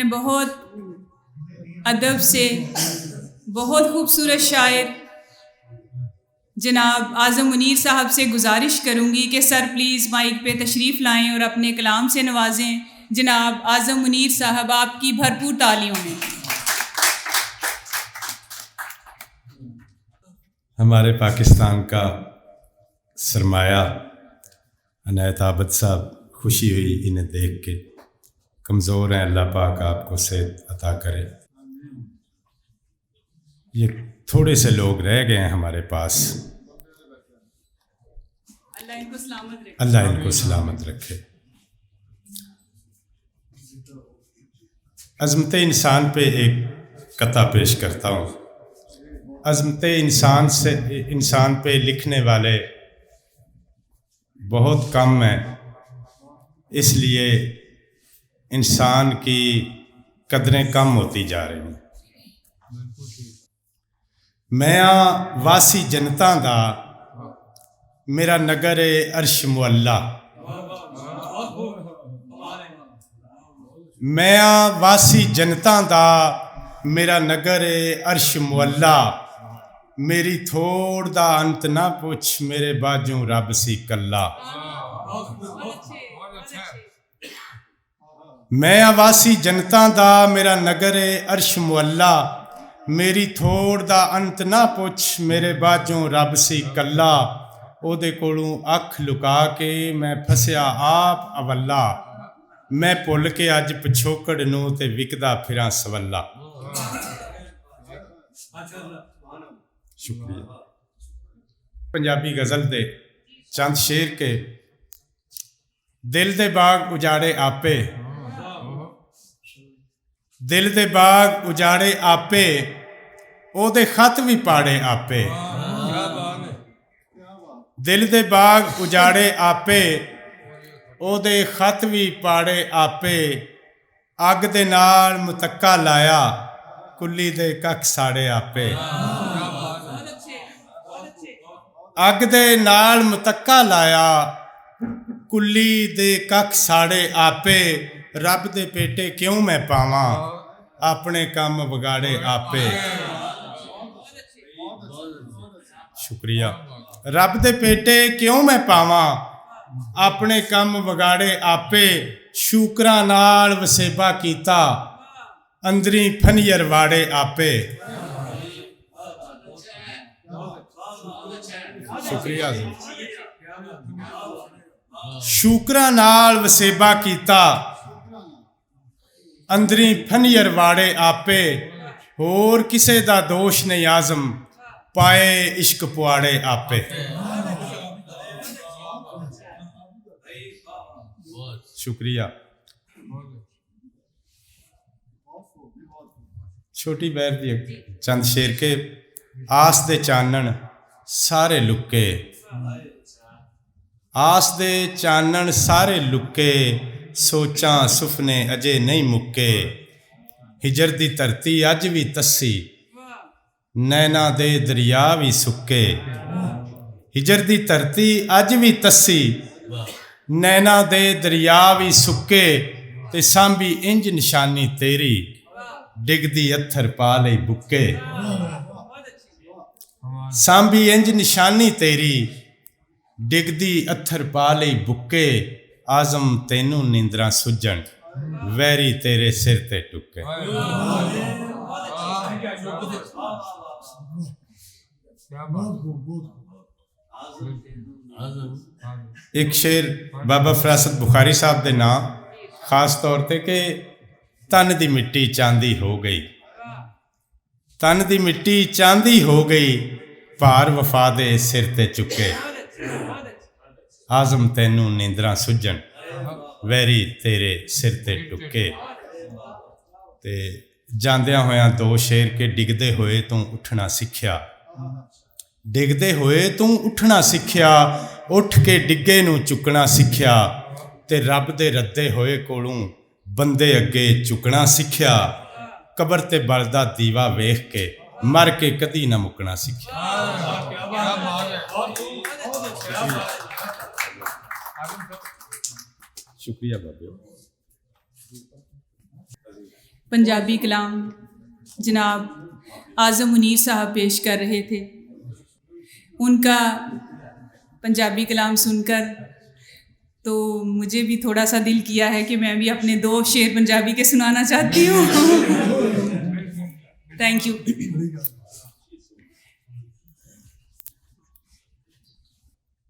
बहुत अदब से बहुत खूबसूरत शायर जनाब आज़म मुनीर साहब से गुजारिश करूँगी कि सर प्लीज़ माइक पे तशरीफ़ लाएं और अपने कलाम से नवाजें। जनाब आज़म मुनीर साहब, आपकी भरपूर तालियों में। हमारे पाकिस्तान का सरमाया अनायत आबद साहब, खुशी हुई इन्हें देख के। कमज़ोर हैं, अल्लाह पाक आपको सेहत अता करे। ये थोड़े से लोग रह गए हैं हमारे पास, अल्लाह इनको सलामत रखे। अज़मत इंसान पे एक कथा पेश करता हूँ। अज़मत इंसान पे लिखने वाले बहुत कम हैं, इसलिए इंसान की कदरें कम होती जा रही हैं। मैं वासी जनता दा मेरा नगर अर्श मुअल्ला। मैं वासी जनता दा मेरा नगर अर्श मुअल्ला। मेरी थोड़ दा अंत ना पुछ, मेरे बाजू रब सी कल्ला। मैं वासी जनता दा मेरा नगर अर्श मुअल्ला। मेरी थोड़ दा अंत ना पुछ, मेरे बाजों रब सी कल्ला। ओदे कोलों अख लुका के मैं फसिया आप अवल्ला। मैं भुल के अज पिछोकड़ नूं ते विकदा फिरां सवल्ला। शुक्रिया। पंजाबी गज़ल दे चंद शेर के। दिल दे बाग उजाड़े आपे, दिल दे बाग उजाड़े आपे, ओदे खत भी पाड़े आपे। दिल दे बाग उजाड़े आपे, ओदे खत भी पाड़े आपे। अग दे नाल मुतक्का लाया, कुल्ली दे कख साड़े आपे। अग दे नाल मुतक्का लाया, कुल्ली दे कख साड़े आपे। रब दे पेटे क्यों मैं पावां, अपने काम बगाड़े आपे। शुक्रिया। रब दे पेटे क्यों मैं पावां, अपने काम बगाड़े आपे। शूकरां नाल वसेबा कीता, अंदरी फनियर वाड़े आपे। शुक्रिया। शूकरां नाल वसेबा कीता, अंदरी फनियर वाड़े आपे। होर किसे दा दोष नहीं आज़म, पाए इश्क पुआड़े आपे। शुक्रिया। छोटी बैर दी चंद शेर के। आस दे चानन सारे लुके, आस दे चानन सारे लुके। सोचां सुफने अजे नहीं मुक्के, हिजर दी धरती अज भी तस्सी, नैना दे दरिया भी सुक्के। हिजर दी धरती अज भी तस्सी, नैना दे दरिया भी सुक्के। ते सांभी इंज निशानी तेरी, डिगदी अत्थर पा लई बुक्के। सांभी इंज निशानी तेरी, डिगदी अत्थर पा लई बुक्के। आज़म तैनू नींदरां सुझण, वैरी तेरे सिर ते टुके। एक शेर बाबा फरासत बुखारी साहब दे नाम खास तौर ते कि तन दी मिट्टी चांदी हो गई, तन दी मिट्टी चांदी हो गई। भार वफा दे सिर ते चुके। आज़म तैनू नींदरां सुझण, वैरी तेरे सिर ते टुके। ते जांदियां होयां दो शेर के। डिगदे होए तूं उठना सिक्ख्या, डिगदे होए तूं उठना सिक्ख्या। उठ के डिगे नूं चुकना सिक्ख्या, ते रब दे रद्दे होए कोलों बंदे अगे चुकना सिक्ख्या। कबर ते बलदा दीवा वेख के, मर के कदी ना मुकना सिक्ख्या। शुक्रिया बाबे। पंजाबी कलाम जनाब आज़म मुनीर साहब पेश कर रहे थे। उनका पंजाबी कलाम सुनकर तो मुझे भी थोड़ा सा दिल किया है कि मैं भी अपने 2 शेर पंजाबी के सुनाना चाहती हूँ। Thank you.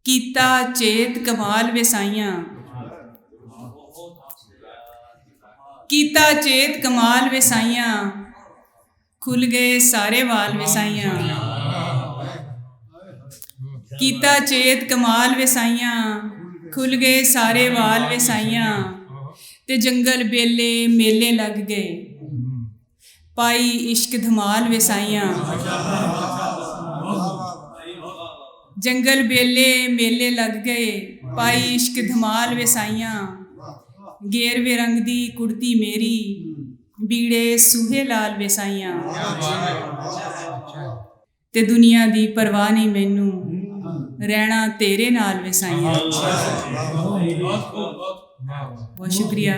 कीता चेत कमाल वेसाइयां, कीता चेत कमाल वेसाइयां, खुल गए सारे वाल वेसाइयां। कीता चेत कमाल वेसाइयां, खुल गए सारे वाल वेसाइयां। ते जंगल बेले मेले लग गए, पाई इश्क धमाल वेसाइयां। जंगल बेले मेले लग गए, पाई इश्क धमाल वेसाइयां। गेरवे रंग दी कुड़ती मेरी, बीड़े सूहे लाल वेसाइयां। ते दुनिया दी परवाह नहीं मैनू, रहना तेरे नाल वेसाइयां। बहुत शुक्रिया।